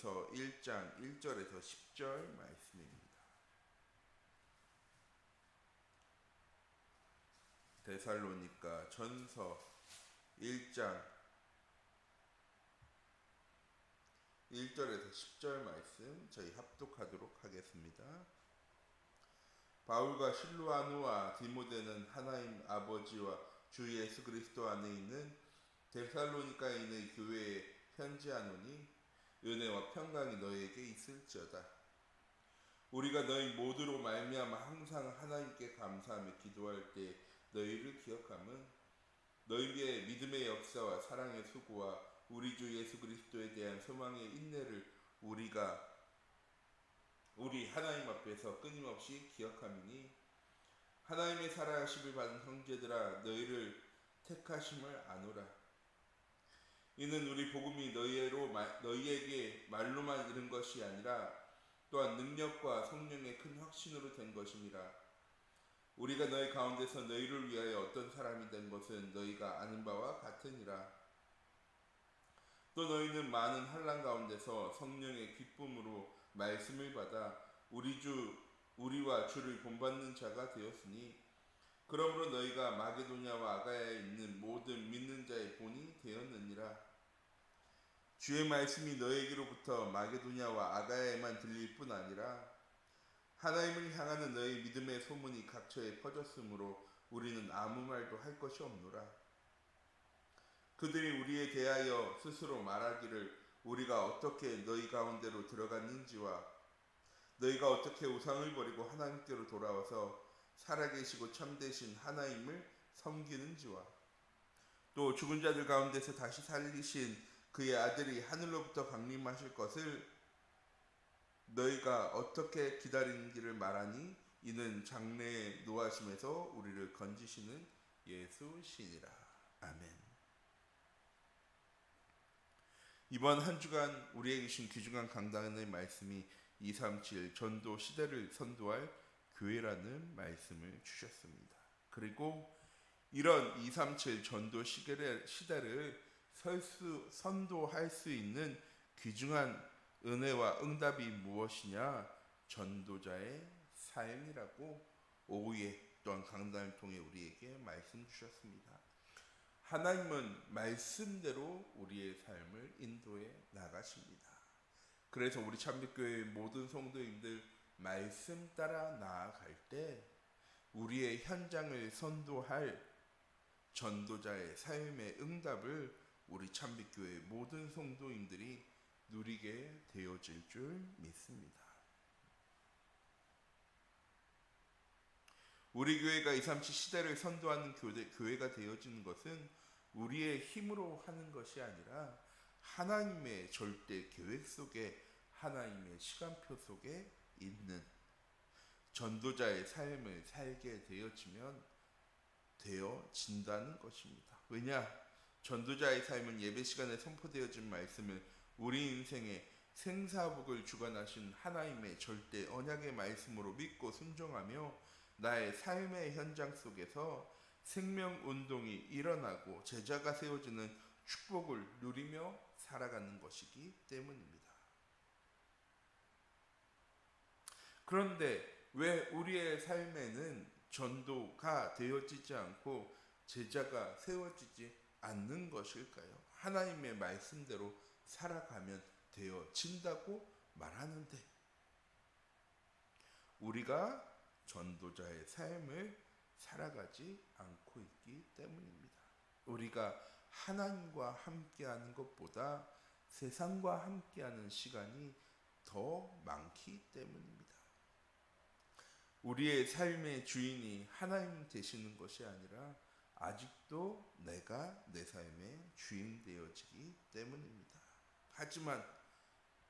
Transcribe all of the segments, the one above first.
전서 1장 1절에서 10절 말씀입니다. 데살로니가 전서 1장 1절에서 10절 말씀 저희 합독하도록 하겠습니다. 바울과 실루아누와 디모데는 하나님 아버지와 주 예수 그리스도 안에 있는 데살로니가에 있는 교회에 편지하노니 은혜와 평강이 너희에게 있을지어다. 우리가 너희 모두로 말미암아 항상 하나님께 감사하며 기도할 때 너희를 기억함은 너희의 믿음의 역사와 사랑의 수고와 우리 주 예수 그리스도에 대한 소망의 인내를 우리 하나님 앞에서 끊임없이 기억함이니 하나님의 살아가심을 받은 형제들아 너희를 택하심을 아노라. 이는 우리 복음이 너희에게 말로만 이른 것이 아니라 또한 능력과 성령의 큰 확신으로 된 것임이라. 우리가 너희 가운데서 너희를 위하여 어떤 사람이 된 것은 너희가 아는 바와 같으니라. 또 너희는 많은 환난 가운데서 성령의 기쁨으로 말씀을 받아 우리와 주를 본받는 자가 되었으니 그러므로 너희가 마게도냐와 아가야에 있는 모든 믿는 자의 본이 되었느니라. 주의 말씀이 너희에게로부터 마게도냐와 아가야에만 들릴 뿐 아니라 하나님을 향하는 너희 믿음의 소문이 각처에 퍼졌으므로 우리는 아무 말도 할 것이 없노라. 그들이 우리에 대하여 스스로 말하기를 우리가 어떻게 너희 가운데로 들어갔는지와 너희가 어떻게 우상을 버리고 하나님께로 돌아와서 살아계시고 참되신 하나님을 섬기는지와 또 죽은 자들 가운데서 다시 살리신 그의 아들이 하늘로부터 강림하실 것을 너희가 어떻게 기다리는지를 말하니 이는 장래의 노하심에서 우리를 건지시는 예수시니라. 아멘. 이번 한 주간 우리에게 주신 귀중한 강단의 말씀이 237 전도 시대를 선도할 교회라는 말씀을 주셨습니다. 그리고 이런 237 전도 시대를 선도할 수 있는 귀중한 은혜와 응답이 무엇이냐? 전도자의 삶이라고 오후에 또한 강단을 통해 우리에게 말씀 주셨습니다. 하나님은 말씀대로 우리의 삶을 인도해 나가십니다. 그래서 우리 참빛교회의 모든 성도님들 말씀 따라 나아갈 때 우리의 현장을 선도할 전도자의 삶의 응답을 우리 참빛교회의 모든 성도님들이 누리게 되어질 줄 믿습니다. 우리 교회가 237 시대를 선도하는 교회가 되어지는 것은 우리의 힘으로 하는 것이 아니라 하나님의 절대 계획 속에 하나님의 시간표 속에 있는 전도자의 삶을 살게 되어진다는 것입니다. 왜냐? 전도자의 삶은 예배 시간에 선포되어진 말씀을 우리 인생의 생사복을 주관하신 하나님의 절대 언약의 말씀으로 믿고 순종하며 나의 삶의 현장 속에서 생명운동이 일어나고 제자가 세워지는 축복을 누리며 살아가는 것이기 때문입니다. 그런데 왜 우리의 삶에는 전도가 되어지지 않고 제자가 세워지지 않는 것일까요? 하나님의 말씀대로 살아가면 되어진다고 말하는데 우리가 전도자의 삶을 살아가지 않고 있기 때문입니다. 우리가 하나님과 함께하는 것보다 세상과 함께하는 시간이 더 많기 때문입니다. 우리의 삶의 주인이 하나님 되시는 것이 아니라 아직도 내가 내 삶의 주인 되어지기 때문입니다. 하지만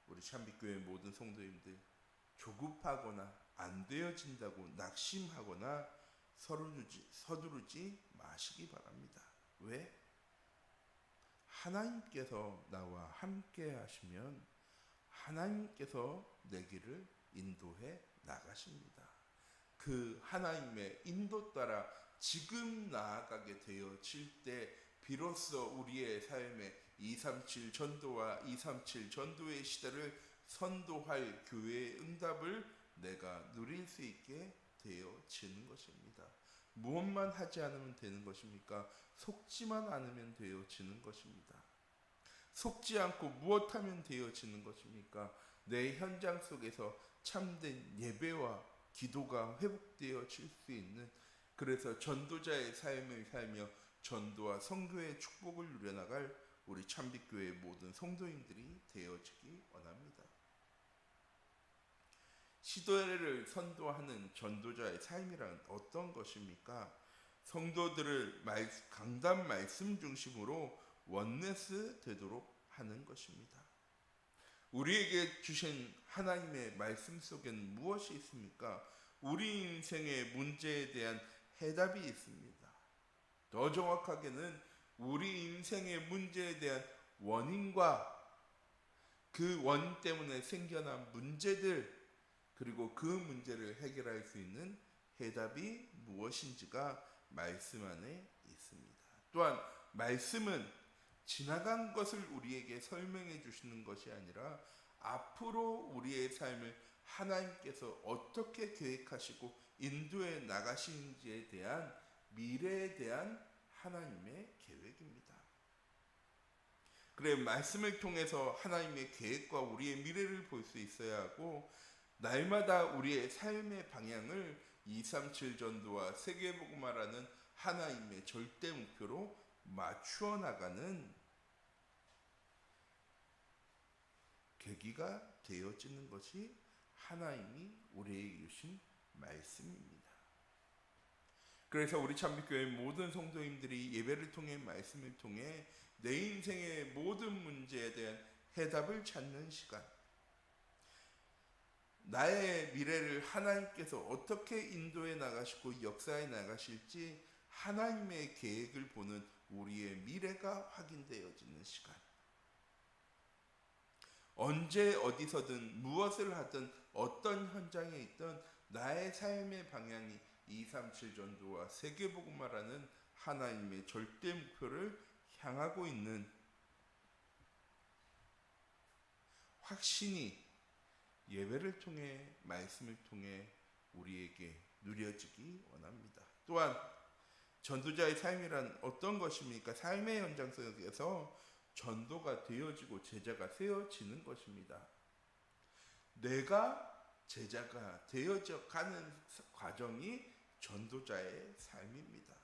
우리 참빛교회 모든 성도님들 조급하거나 안 되어진다고 낙심하거나 서두르지 마시기 바랍니다. 왜? 하나님께서 나와 함께 하시면 하나님께서 내 길을 인도해 나가십니다. 그 하나님의 인도 따라 지금 나아가게 되어질 때 비로소 우리의 삶에 237 전도와 237 전도의 시대를 선도할 교회의 응답을 내가 누릴 수 있게 되어지는 것입니다. 무엇만 하지 않으면 되는 것입니까? 속지만 않으면 되어지는 것입니다. 속지 않고 무엇하면 되어지는 것입니까? 내 현장 속에서 참된 예배와 기도가 회복되어질 수 있는, 그래서 전도자의 삶을 살며 전도와 선교의 축복을 누려나갈 우리 참빛교회의 모든 성도님들이 되어지기 원합니다. 시대를 선도하는 전도자의 삶이란 어떤 것입니까? 성도들을 강단 말씀 중심으로 원네스 되도록 하는 것입니다. 우리에게 주신 하나님의 말씀 속에는 무엇이 있습니까? 우리 인생의 문제에 대한 해답이 있습니다. 더 정확하게는 우리 인생의 문제에 대한 원인과 그 원인 때문에 생겨난 문제들, 그리고 그 문제를 해결할 수 있는 해답이 무엇인지가 말씀 안에 있습니다. 또한 말씀은 지나간 것을 우리에게 설명해 주시는 것이 아니라 앞으로 우리의 삶을 하나님께서 어떻게 계획하시고 인도해 나가시는지에 대한 미래에 대한 하나님의 계획입니다. 그래, 말씀을 통해서 하나님의 계획과 우리의 미래를 볼 수 있어야 하고, 날마다 우리의 삶의 방향을 237 전도와 세계복음화라는 하나님의 절대 목표로 맞추어 나가는 계기가 되어지는 것이 하나님이 우리에게 주신 말씀입니다. 그래서 우리 참빛교회 모든 성도님들이 예배를 통해 말씀을 통해 내 인생의 모든 문제에 대한 해답을 찾는 시간, 나의 미래를 하나님께서 어떻게 인도해 나가시고 역사해 나가실지 하나님의 계획을 보는 우리의 미래가 확인되어지는 시간, 언제 어디서든 무엇을 하든 어떤 현장에 있든 나의 삶의 방향이 237 전도와 세계복음화라는 하나님의 절대 목표를 향하고 있는 확신이 예배를 통해 말씀을 통해 우리에게 누려지기 원합니다. 또한 전도자의 삶이란 어떤 것입니까? 삶의 현장 속에서 전도가 되어지고 제자가 세워지는 것입니다. 내가 제자가 되어져 가는 과정이 전도자의 삶입니다.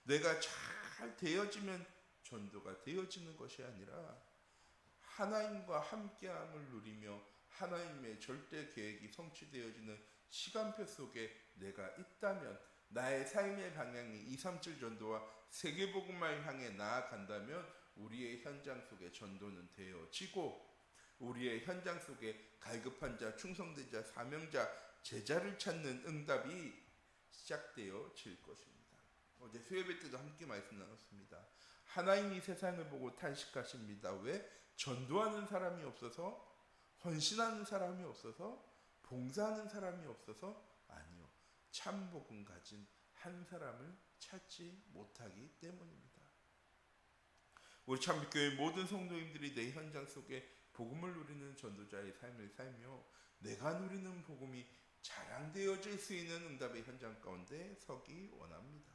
내가 잘 되어지면 전도가 되어지는 것이 아니라 하나님과 함께함을 누리며 하나님의 절대 계획이 성취되어지는 시간표 속에 내가 있다면, 나의 삶의 방향이 237 전도와 세계복음화를 향해 나아간다면 우리의 현장 속에 전도는 되어지고, 우리의 현장 속에 갈급한 자, 충성된 자, 사명자, 제자를 찾는 응답이 시작되어질 것입니다. 어제 수요예배 때도 함께 말씀 나눴습니다. 하나님이 세상을 보고 탄식하십니다. 왜? 전도하는 사람이 없어서, 헌신하는 사람이 없어서, 봉사하는 사람이 없어서? 아니요, 참복음 가진 한 사람을 찾지 못하기 때문입니다. 우리 참빛교회 모든 성도님들이 내 현장 속에 복음을 누리는 전도자의 삶을 살며 내가 누리는 복음이 자랑되어질 수 있는 응답의 현장 가운데 서기 원합니다.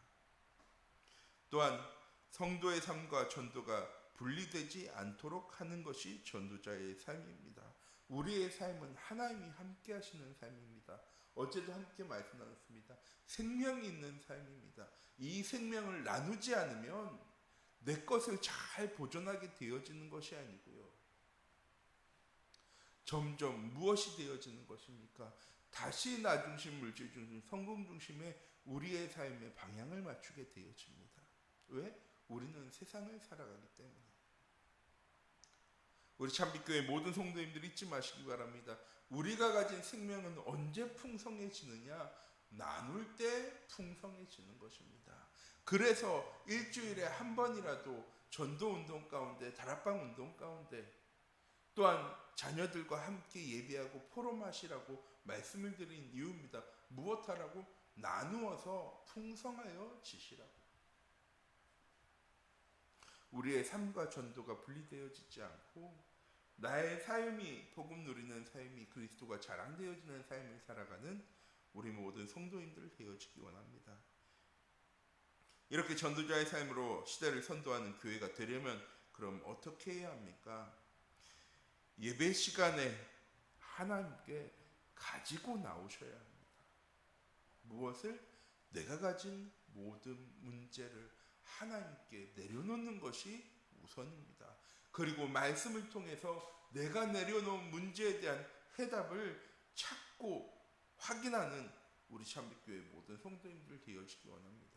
또한 성도의 삶과 전도가 분리되지 않도록 하는 것이 전도자의 삶입니다. 우리의 삶은 하나님이 함께 하시는 삶입니다. 어제도 함께 말씀 나눴습니다. 생명이 있는 삶입니다. 이 생명을 나누지 않으면 내 것을 잘 보존하게 되어지는 것이 아니고요, 점점 무엇이 되어지는 것입니까? 다시 나 중심, 물질 중심, 성공 중심의 우리의 삶의 방향을 맞추게 되어집니다. 왜? 우리는 세상을 살아가기 때문에. 우리 참빛교회 모든 성도님들이 잊지 마시기 바랍니다. 우리가 가진 생명은 언제 풍성해지느냐? 나눌 때 풍성해지는 것입니다. 그래서 일주일에 한 번이라도 전도운동 가운데, 다락방 운동 가운데, 또한 자녀들과 함께 예배하고 포럼하시라고 말씀을 드린 이유입니다. 무엇하라고? 나누어서 풍성하여 지시라고. 우리의 삶과 전도가 분리되어지지 않고 나의 삶이 복음 누리는 삶이 그리스도가 자랑되어지는 삶을 살아가는 우리 모든 성도인들 되어지기 원합니다. 이렇게 전도자의 삶으로 시대를 선도하는 교회가 되려면 그럼 어떻게 해야 합니까? 예배 시간에 하나님께 가지고 나오셔야 합니다. 무엇을? 내가 가진 모든 문제를 하나님께 내려놓는 것이 우선입니다. 그리고 말씀을 통해서 내가 내려놓은 문제에 대한 해답을 찾고 확인하는 우리 참빛교회 모든 성도님들 되어지기 원합니다.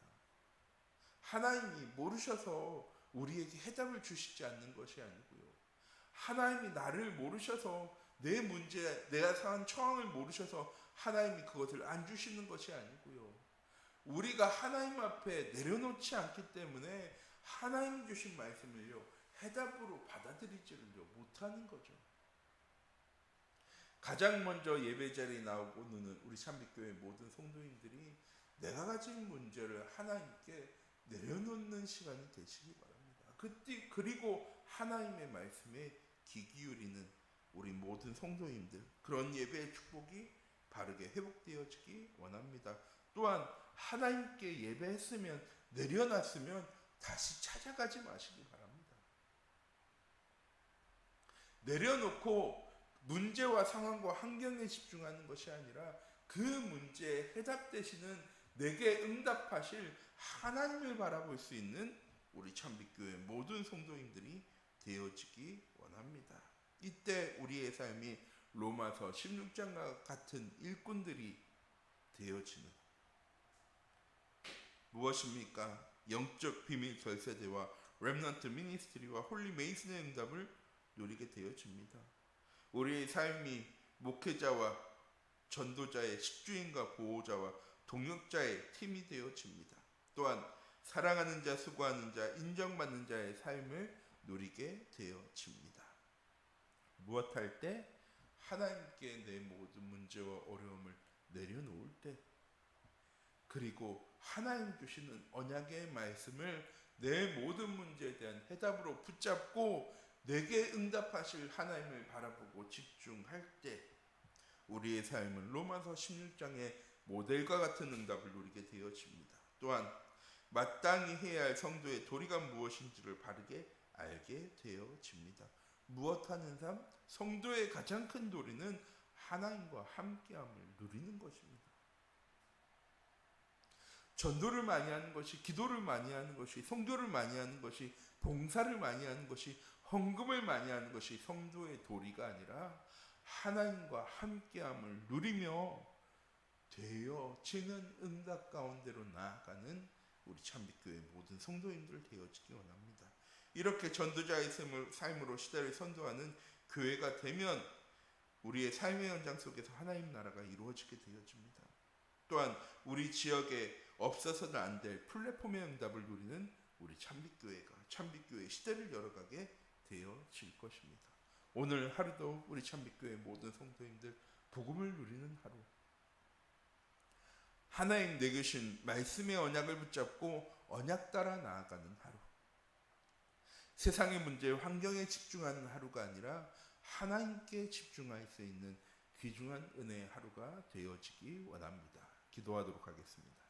하나님이 모르셔서 우리에게 해답을 주시지 않는 것이 아니고요. 하나님이 나를 모르셔서 내 문제, 내가 상한 처황을 모르셔서 하나님이 그것을 안 주시는 것이 아니고요. 우리가 하나님 앞에 내려놓지 않기 때문에 하나님이 주신 말씀을요, 해답으로 받아들이지를 못하는 거죠. 가장 먼저 예배 자리에 나오고는 우리 참빛교회 모든 성도인들이 내가 가진 문제를 하나님께 내려놓는 시간이 되시기 바랍니다. 그리고 하나님의 말씀에 귀 기울이는 우리 모든 성도님들, 그런 예배의 축복이 바르게 회복되어지기 원합니다. 또한 하나님께 예배했으면, 내려놨으면 다시 찾아가지 마시기 바랍니다. 내려놓고 문제와 상황과 환경에 집중하는 것이 아니라 그 문제에 해답되시는, 내게 응답하실 하나님을 바라볼 수 있는 우리 참빛교회 모든 성도님들이 되어지기 원합니다. 이때 우리의 삶이 로마서 16장과 같은 일꾼들이 되어지는 무엇입니까? 영적 비밀 결세대와 렘넌트 미니스트리와 홀리 메이슨의 응답을 누리게 되어집니다. 우리의 삶이 목회자와 전도자의 식주인과 보호자와 동역자의 팀이 되어집니다. 또한 사랑하는 자, 수고하는 자, 인정받는 자의 삶을 누리게 되어집니다. 무엇할 때? 하나님께 내 모든 문제와 어려움을 내려놓을 때, 그리고 하나님 주시는 언약의 말씀을 내 모든 문제에 대한 해답으로 붙잡고 내게 응답하실 하나님을 바라보고 집중할 때 우리의 삶은 로마서 16장의 모델과 같은 응답을 누리게 되어집니다. 또한 마땅히 해야 할 성도의 도리가 무엇인지를 바르게 알게 되어집니다. 무엇하는 삶? 성도의 가장 큰 도리는 하나님과 함께함을 누리는 것입니다. 전도를 많이 하는 것이, 기도를 많이 하는 것이, 성교를 많이 하는 것이, 봉사를 많이 하는 것이, 헌금을 많이 하는 것이 성도의 도리가 아니라 하나님과 함께함을 누리며 되어지는 응답 가운데로 나아가는 우리 참빛교회 모든 성도님들 되어지기 원합니다. 이렇게 전도자의 삶으로 시대를 선도하는 교회가 되면 우리의 삶의 현장 속에서 하나님 나라가 이루어지게 되어집니다. 또한 우리 지역에 없어서는 안 될 플랫폼의 응답을 누리는 우리 참빛교회가, 참빛교회 시대를 열어가게 되어질 것입니다. 오늘 하루도 우리 참빛교회 모든 성도님들 복음을 누리는 하루, 하나님 내주신 말씀의 언약을 붙잡고 언약 따라 나아가는 하루, 세상의 문제, 환경에 집중하는 하루가 아니라 하나님께 집중할 수 있는 귀중한 은혜의 하루가 되어지기 원합니다. 기도하도록 하겠습니다.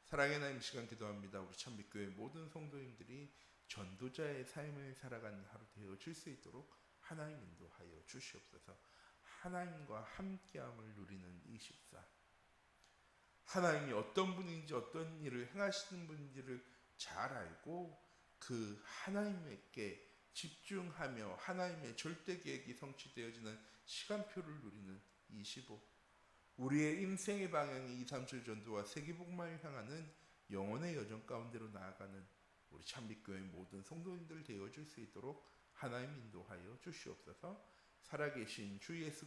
사랑의 하나님, 시간 기도합니다. 우리 참빛교회 모든 성도님들이 전도자의 삶을 살아가는 하루 되어질 수 있도록 하나님 인도하여 주시옵소서. 하나님과 함께함을 누리는 이 시간, 하나님이 어떤 분인지, 어떤 일을 행하시는 분인지를 잘 알고 그 하나님께 집중하며 하나님의 절대 계획이 성취되어지는 시간표를 누리는 25, 우리의 인생의 방향이 2, 3주 전도와 세계복음을 향하는 영혼의 여정 가운데로 나아가는 우리 참빛교회 모든 성도님들 되어줄 수 있도록 하나님 인도하여 주시옵소서. 살아계신 주 예수 그리스도